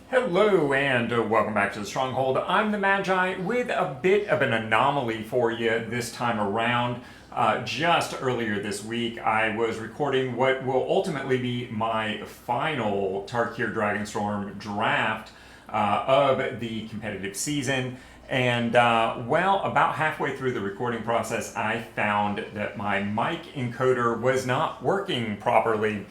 Hello and welcome back to the Stronghold. I'm the Magi with a bit of an anomaly for you this time around. Just earlier this week, I was recording what will ultimately be my final Tarkir Dragonstorm draft of the competitive season. And well, about halfway through the recording process, I found that my mic encoder was not working properly.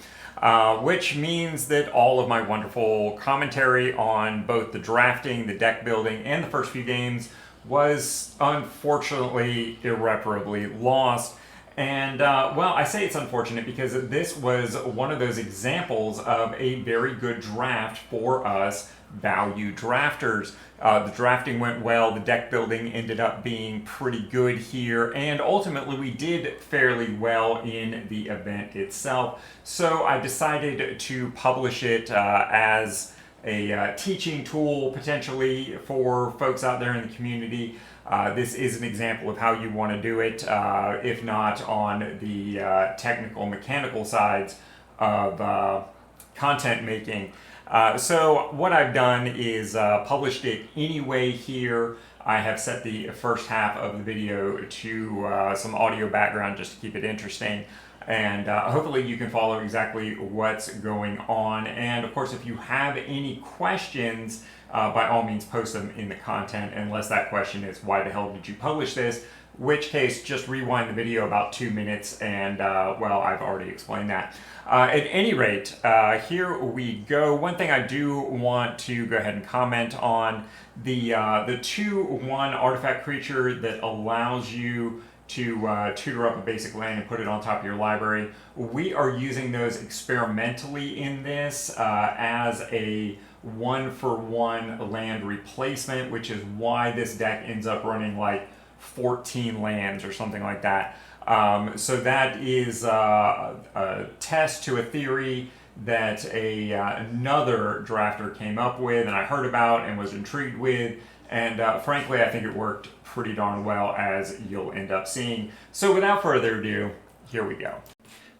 Which means that all of my wonderful commentary on both the drafting, the deck building, and the first few games was unfortunately irreparably lost. And well, I say it's unfortunate because this was one of those examples of a very good draft for us value drafters. The drafting went well, the deck building ended up being pretty good here, and ultimately we did fairly well in the event itself. So I decided to publish it as a teaching tool potentially for folks out there in the community. This is an example of how you want to do it, if not on the technical mechanical sides of content making. So what I've done is published it anyway here. I have set the first half of the video to some audio background just to keep it interesting. And hopefully you can follow exactly what's going on. And of course, if you have any questions, by all means post them in the content, unless that question is, why the hell did you publish this? Which case, just rewind the video about 2 minutes and, well, I've already explained that. At any rate, here we go. One thing I do want to go ahead and comment on, the 2/1 artifact creature that allows you to tutor up a basic land and put it on top of your library. We are using those experimentally in this as a 1-for-1 land replacement, which is why this deck ends up running like 14 lands or something like that. So that is a test to a theory that another drafter came up with and I heard about and was intrigued with, and frankly I think it worked pretty darn well, as you'll end up seeing. So without further ado, here we go.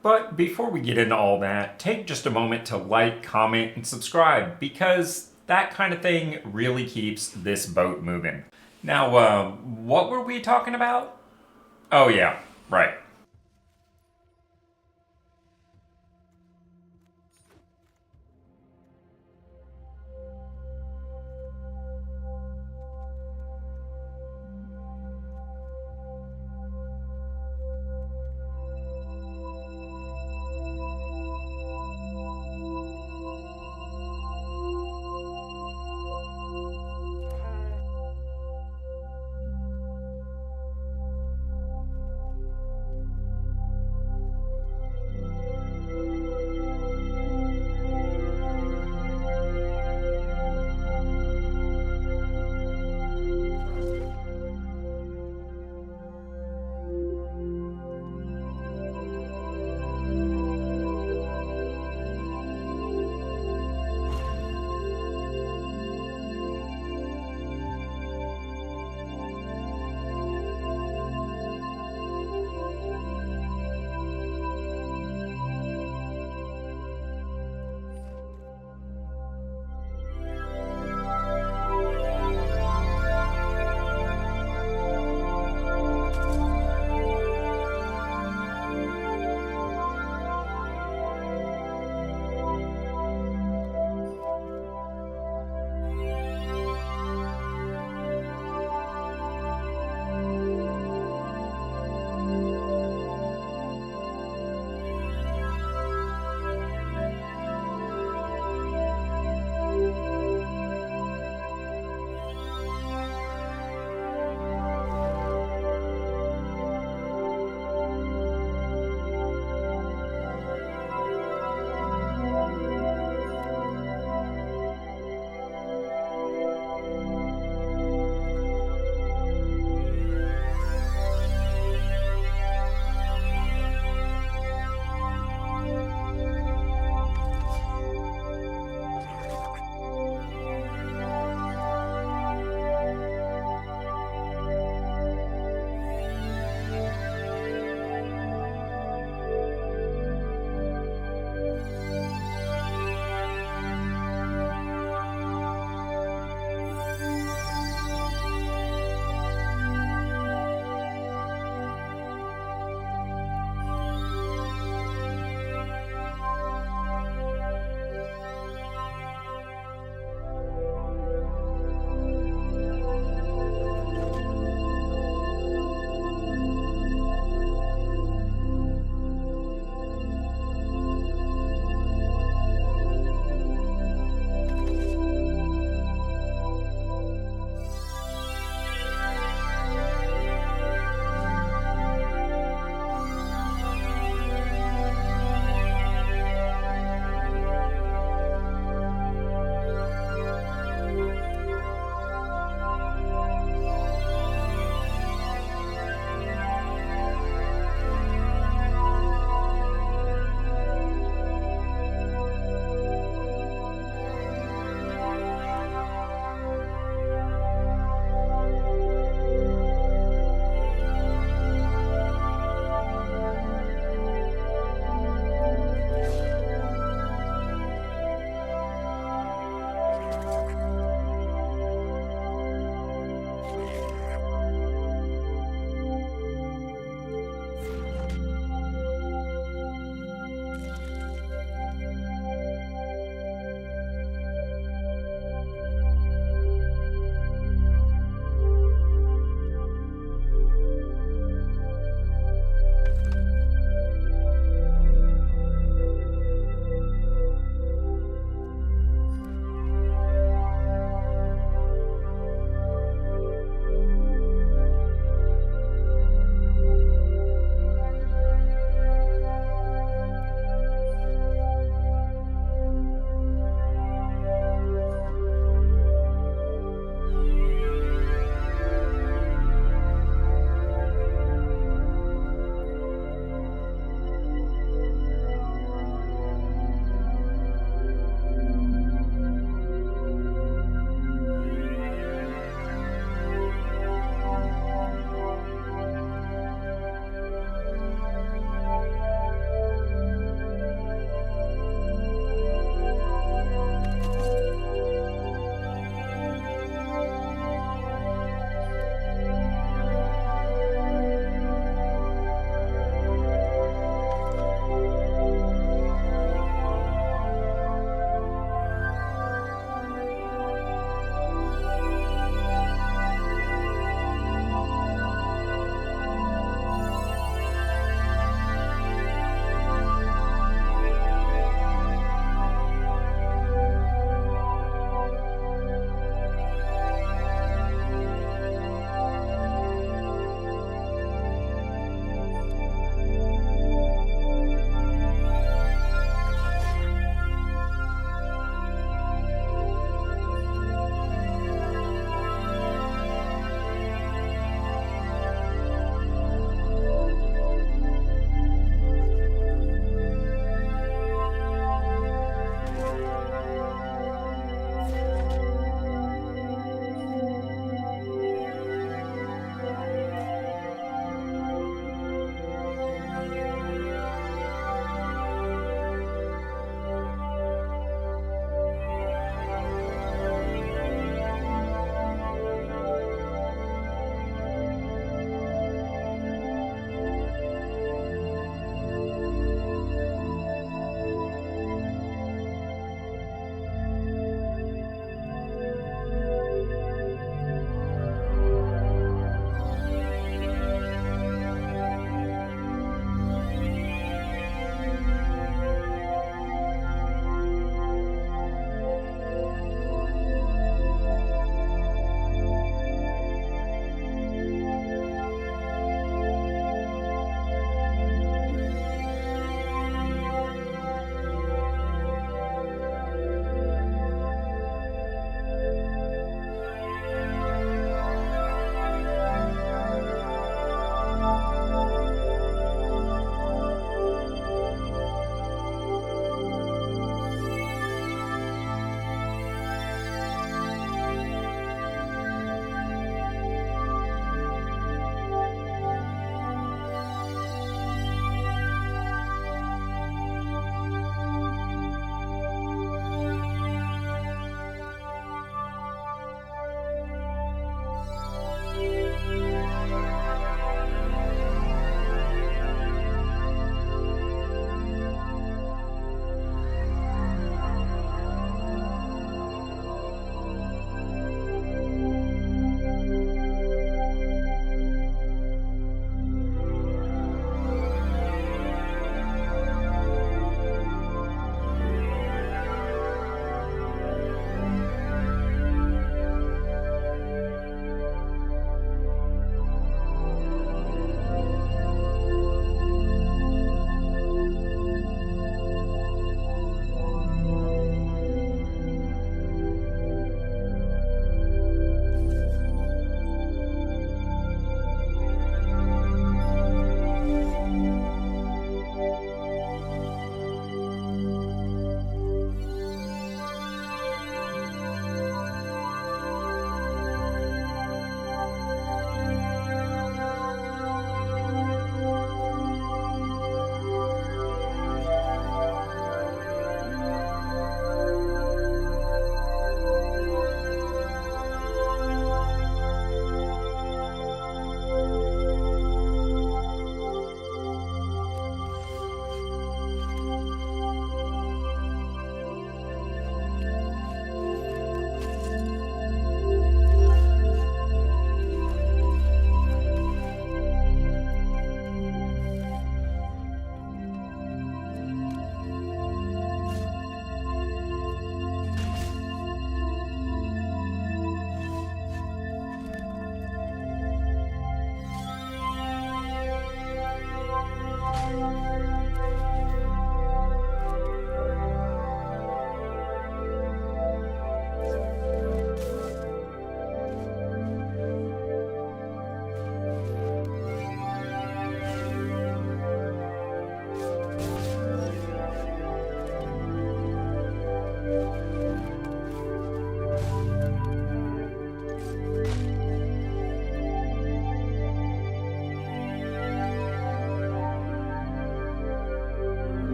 But before we get into all that, take just a moment to like, comment, and subscribe, because that kind of thing really keeps this boat moving. Now, what were we talking about? Oh yeah, right.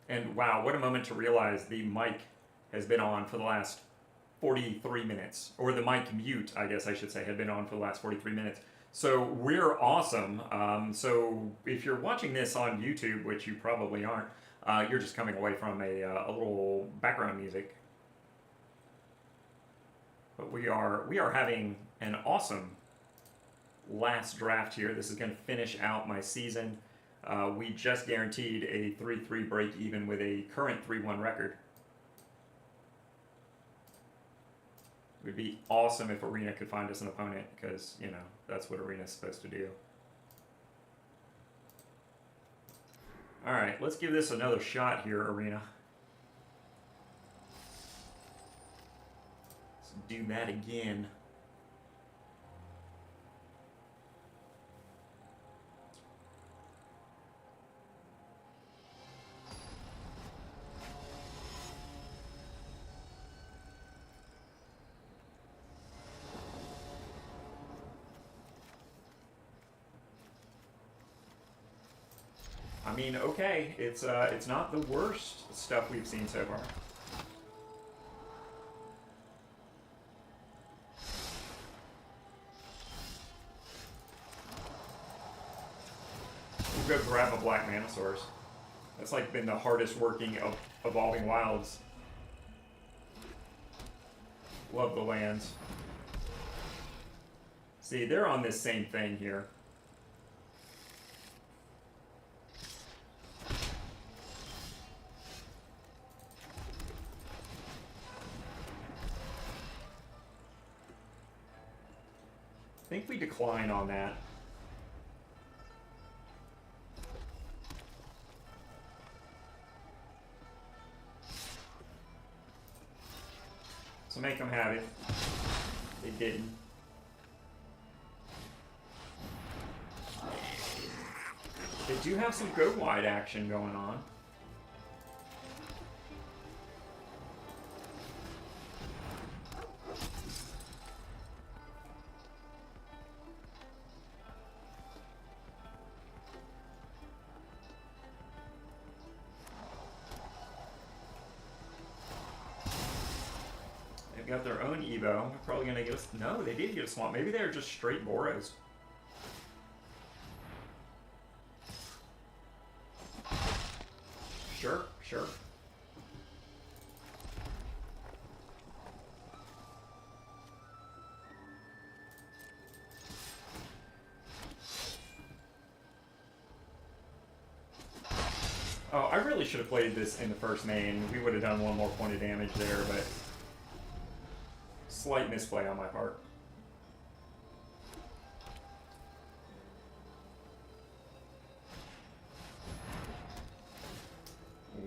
And wow, what a moment to realize the mic has been on for the last 43 minutes. Or the mic mute, I guess I should say, had been on for the last 43 minutes. So we're awesome. So if you're watching this on YouTube, which you probably aren't, you're just coming away from a little background music. But we are having an awesome last draft here. This is going to finish out my season. We just guaranteed a 3-3 break even with a current 3-1 record. It would be awesome if Arena could find us an opponent, because, you know, that's what Arena's supposed to do. Alright, let's give this another shot here, Arena. Let's do that again. I mean, okay, it's not the worst stuff we've seen so far. We'll go grab a black mana source. That's like been the hardest working of Evolving Wilds. Love the lands. See, they're on this same thing here. I think we decline on that. So make them have it. They didn't. They do have some go wide action going on. They've got their own Evo. They're probably going to get us... No, they did get a swamp. Maybe they're just straight Boros. Sure, sure. Oh, I really should have played this in the first main. We would have done one more point of damage there, but... Slight misplay on my part.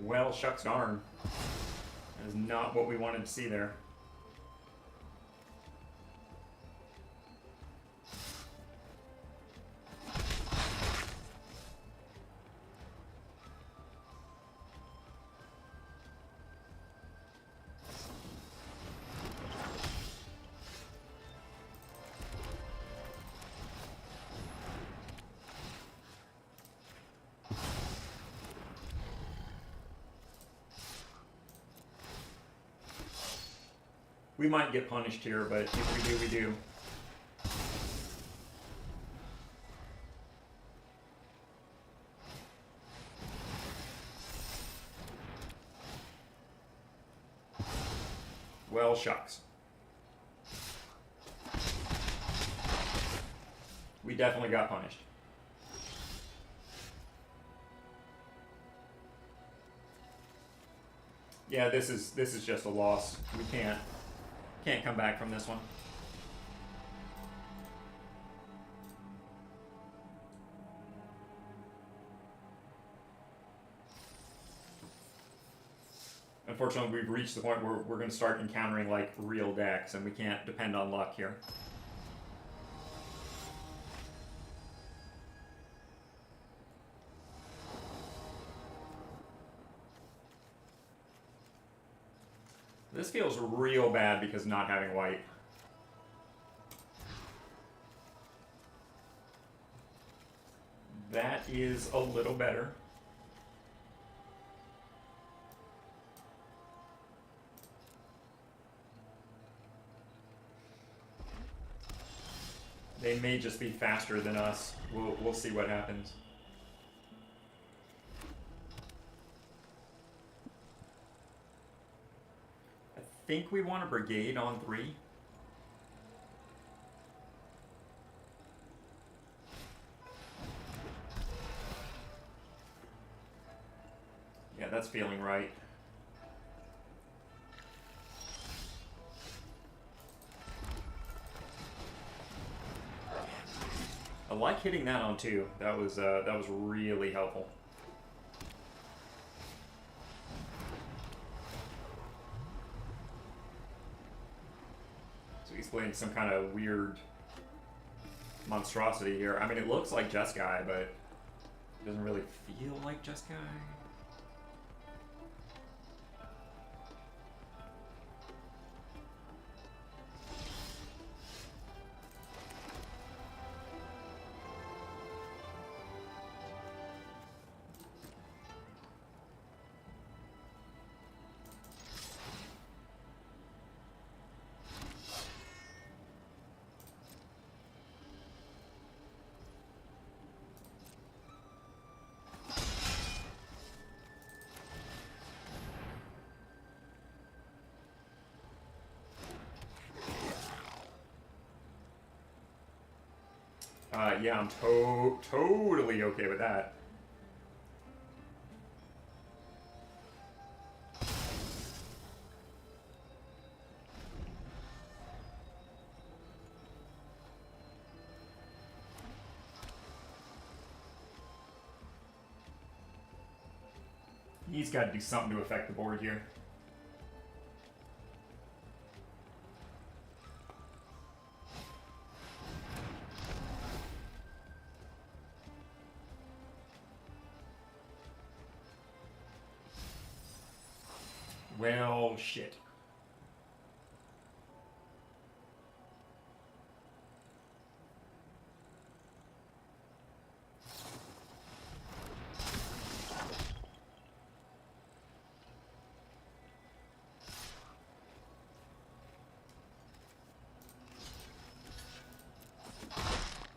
Well, shucks darn. That is not what we wanted to see there. We might get punished here, but if we do, we do. Well, shucks. We definitely got punished. Yeah, this is just a loss. We can't come back from this one. Unfortunately, we've reached the point where we're going to start encountering like real decks, and we can't depend on luck here. This feels real bad because not having white. That is a little better. They may just be faster than us. We'll see what happens. I think we want a brigade on 3. Yeah, that's feeling right. I like hitting that on 2. That was really helpful. So he's playing some kind of weird monstrosity here. I mean, it looks like Jeskai, but it doesn't really feel like Jeskai. Yeah, I'm totally okay with that. He's got to do something to affect the board here. Well, shit.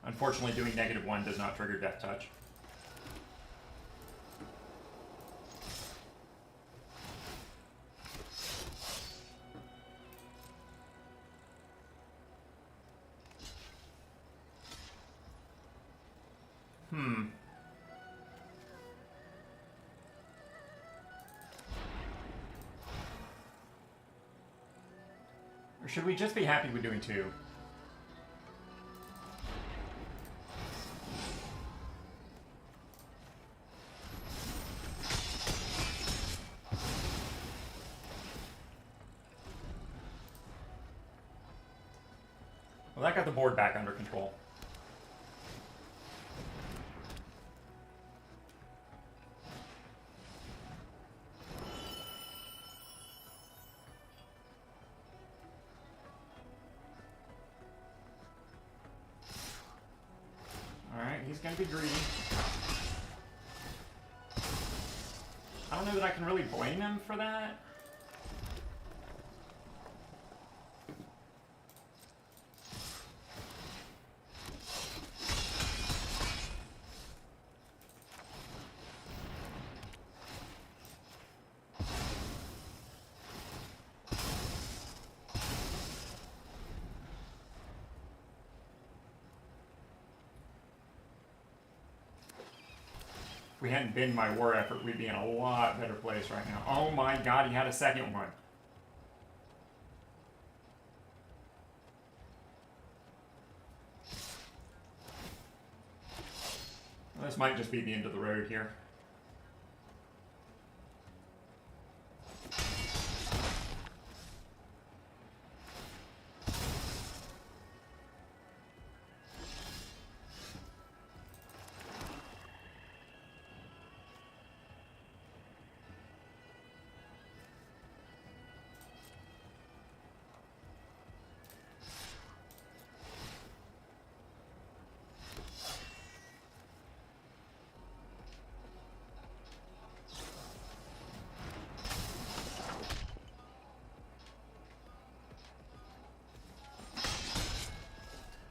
Unfortunately, doing -1 does not trigger Death Touch. Or should we just be happy with doing 2? Well, that got the board back under control. Alright, he's gonna be greedy. I don't know that I can really blame him for that. If we hadn't been my war effort, we'd be in a lot better place right now. Oh my god, he had a second one. Well, this might just be the end of the road here.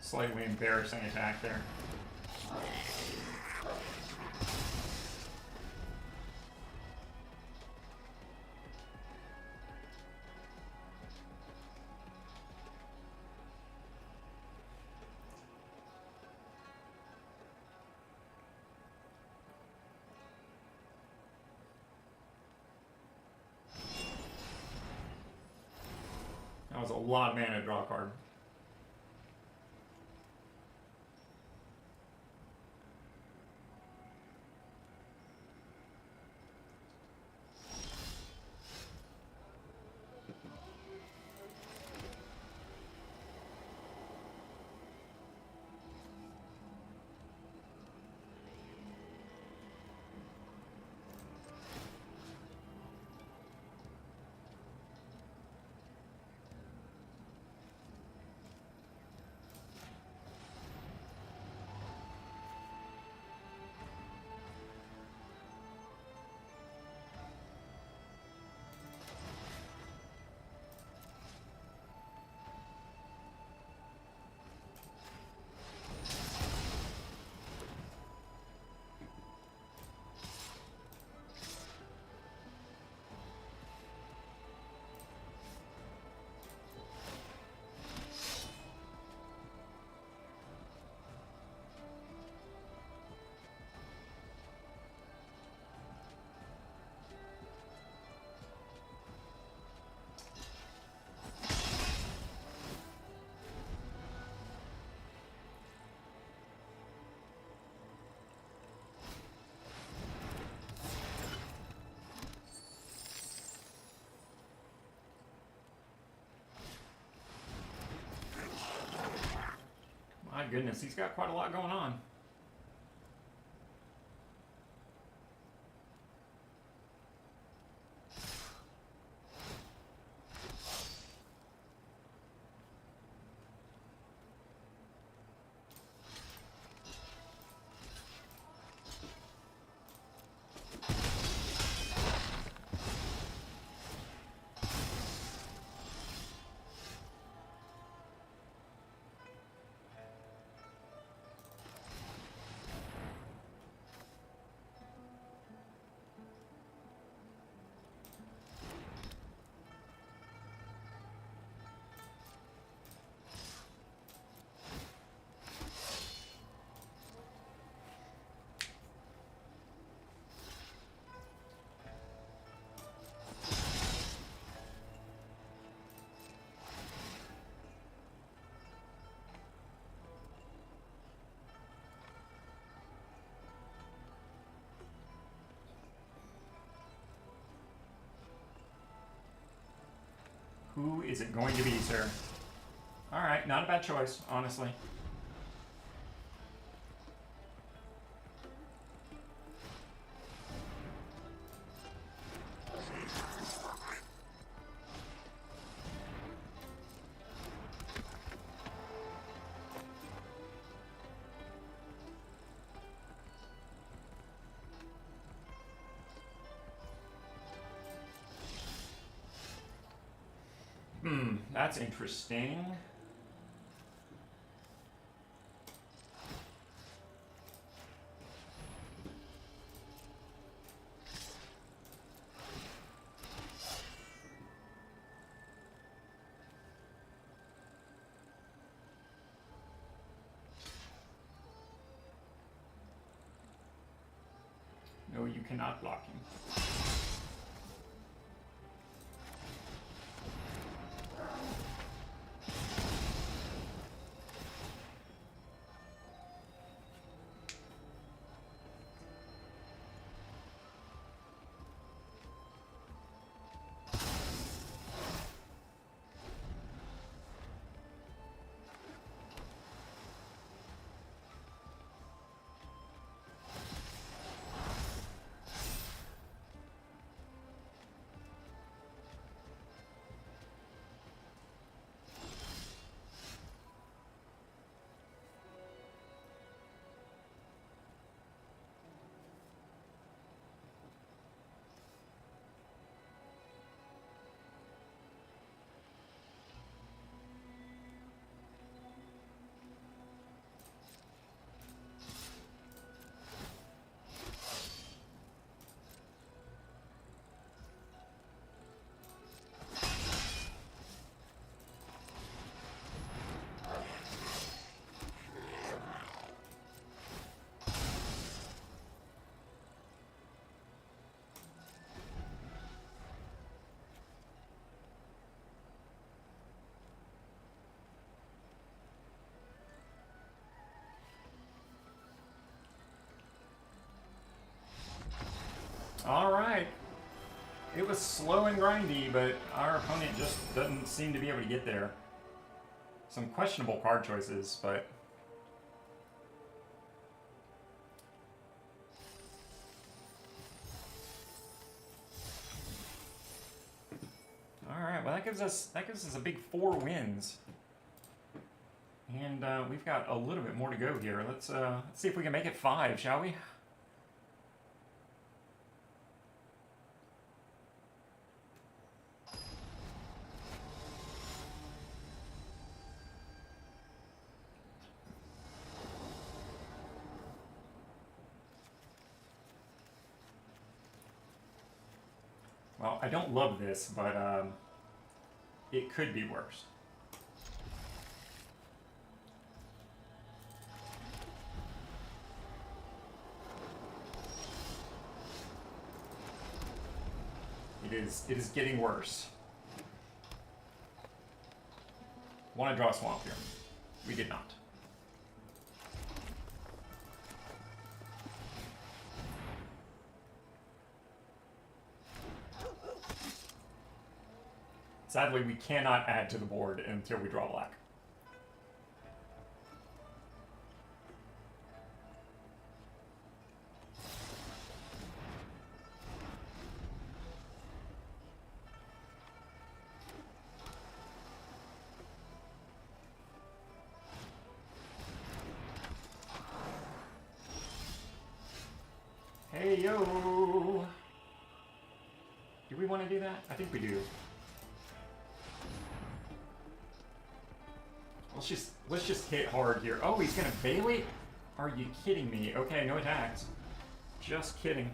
Slightly embarrassing attack there. That was a lot of mana to draw a card. My goodness, he's got quite a lot going on. Who is it going to be, sir? Alright, not a bad choice, honestly. That's interesting. No, you cannot block him. It was slow and grindy, but our opponent just doesn't seem to be able to get there. Some questionable card choices, but... Alright, well that gives us a big 4 wins. And we've got a little bit more to go here. Let's see if we can make it 5, shall we? Well, I don't love this, but it could be worse. It is getting worse. Want to draw a swamp here. We did not. Sadly, we cannot add to the board until we draw black. Hey, yo! Do we want to do that? I think we do. Let's just hit hard here. Oh, he's gonna Bailey? Are you kidding me? Okay, no attacks. Just kidding.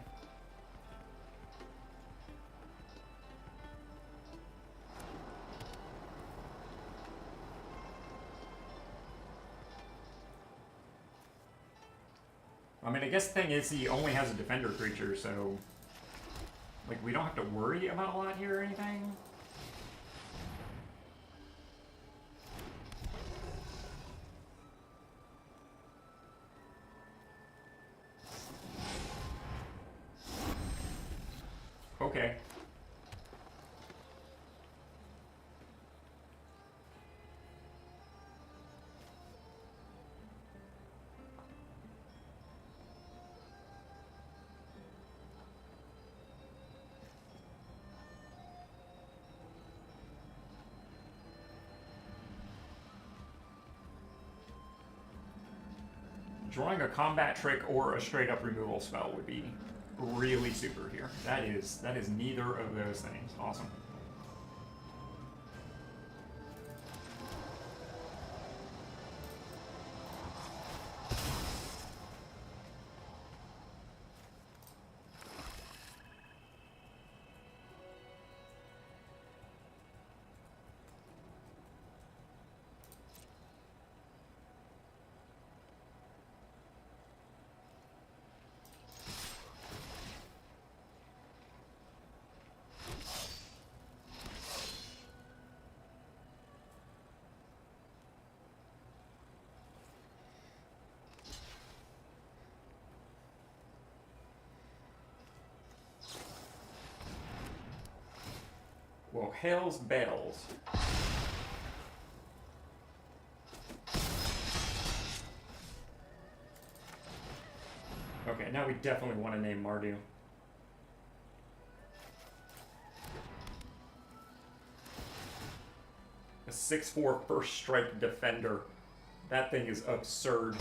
I mean, I guess the thing is he only has a defender creature, so... Like, we don't have to worry about a lot here or anything. Okay. Drawing a combat trick or a straight up removal spell would be really super here. That is neither of those things. Awesome. Well, hell's bells. Okay, now we definitely want to name Mardu. A 6/4 first strike defender. That thing is absurd.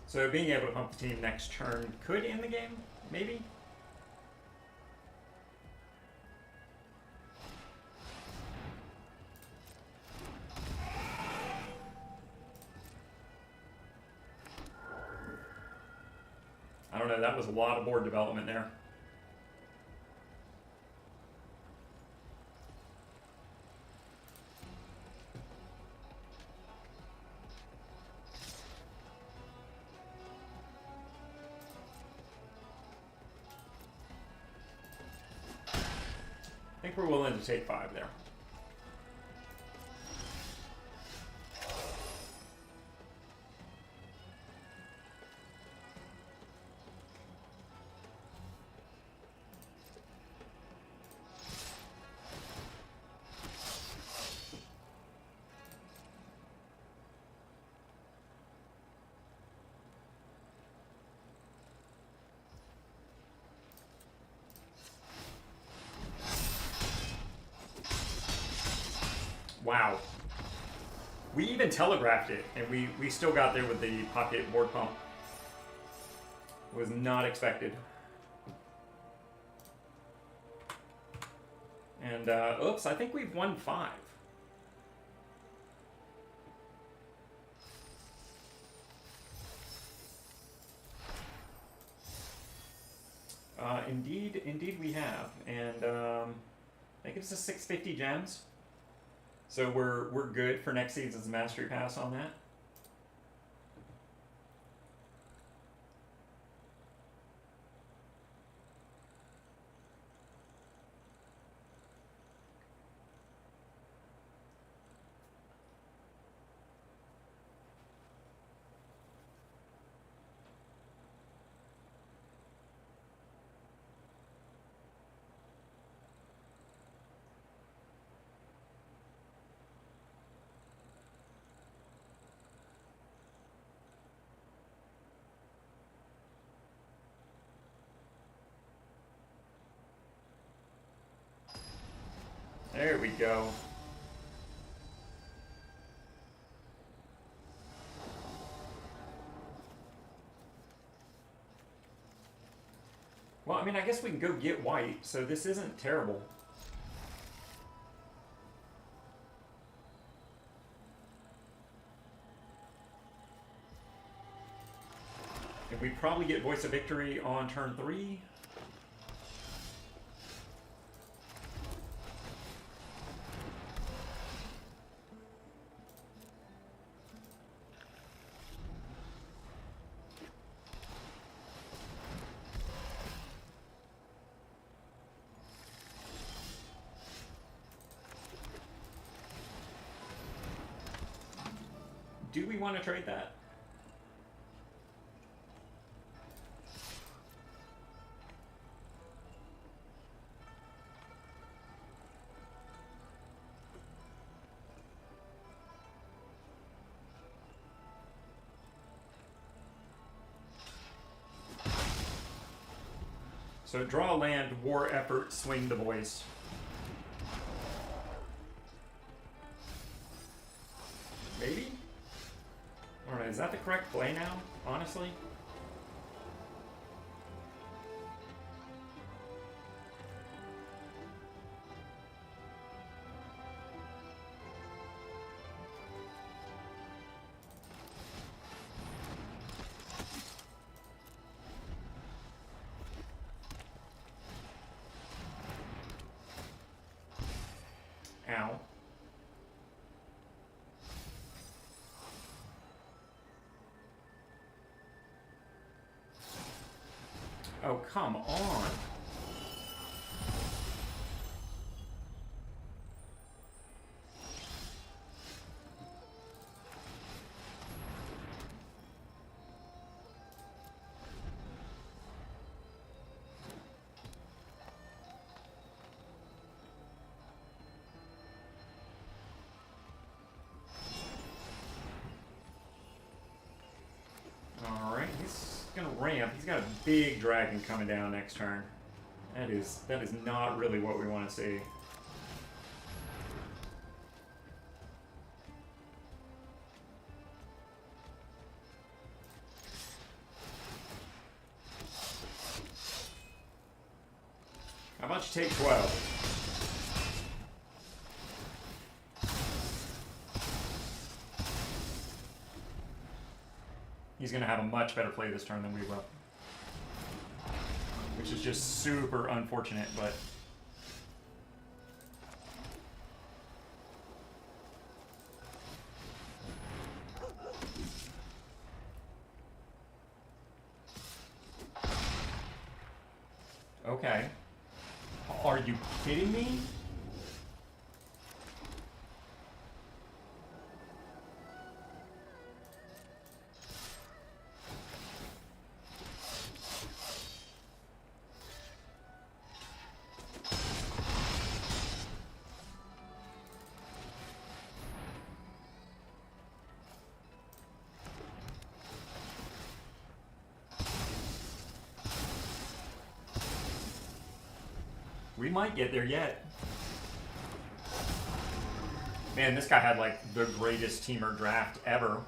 So being able to pump the team next turn could end the game, maybe? I don't know, that was a lot of board development there. I think we're willing to take 5 there. Wow. We even telegraphed it, and we still got there with the pocket board pump. Was not expected. And, oops, I think we've won 5. Indeed we have. And, I think it's a 650 gems. So we're good for next season's Mastery Pass on that. There we go. Well, I mean, I guess we can go get white, so this isn't terrible. And we probably get Voice of Victory on turn 3. Do we want to trade that? So draw a land, war effort, swing the voice. Maybe? I don't know, is that the correct play now, honestly? Ow. Oh, come on. Alright, he's gonna ramp. He's got a big dragon coming down next turn. That is not really what we want to see. Watch take 12. He's going to have a much better play this turn than we will. Which is just super unfortunate, but... Okay. Are you kidding me? We might get there yet. Man, this guy had like the greatest Temur draft ever.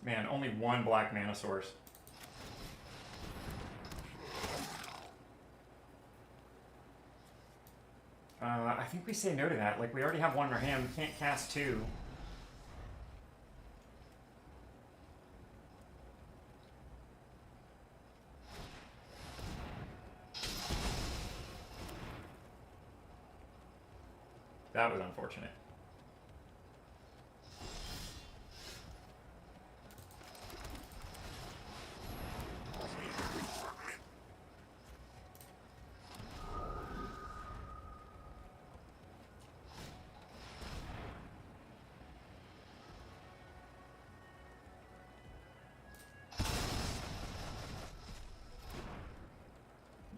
Man, only one black mana source. I think we say no to that. Like, we already have one in our hand. We can't cast two. That was unfortunate.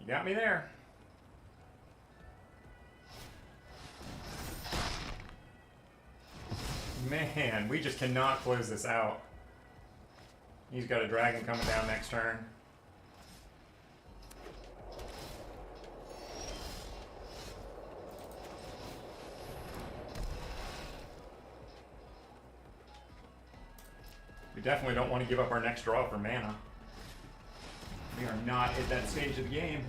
You got me there. Man, we just cannot close this out. He's got a dragon coming down next turn. We definitely don't want to give up our next draw for mana. We are not at that stage of the game.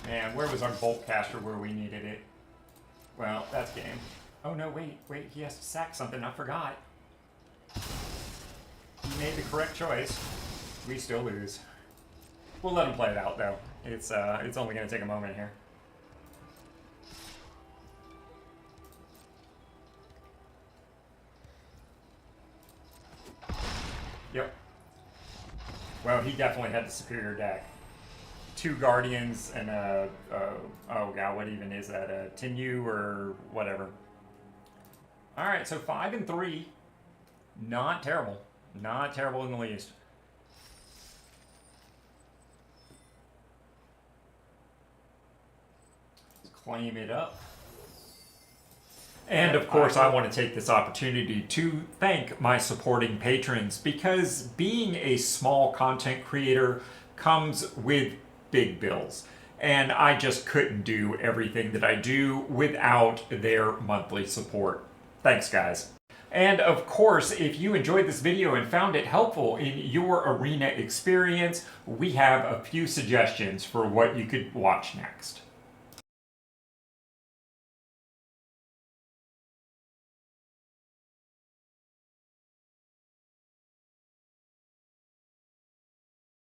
Man, where was our bolt caster where we needed it? Well, that's game. Oh no, wait, he has to sack something, I forgot. He made the correct choice. We still lose. We'll let him play it out though. It's only gonna take a moment here. Yep. Well, he definitely had the superior deck. 2 Guardians and a, oh god, what even is that? A Tenyu or whatever. Alright, so 5 and 3. Not terrible. Not terrible in the least. Let's claim it up. And of course, I want to take this opportunity to thank my supporting patrons, because being a small content creator comes with big bills, and I just couldn't do everything that I do without their monthly support. Thanks, guys. And of course, if you enjoyed this video and found it helpful in your arena experience, we have a few suggestions for what you could watch next.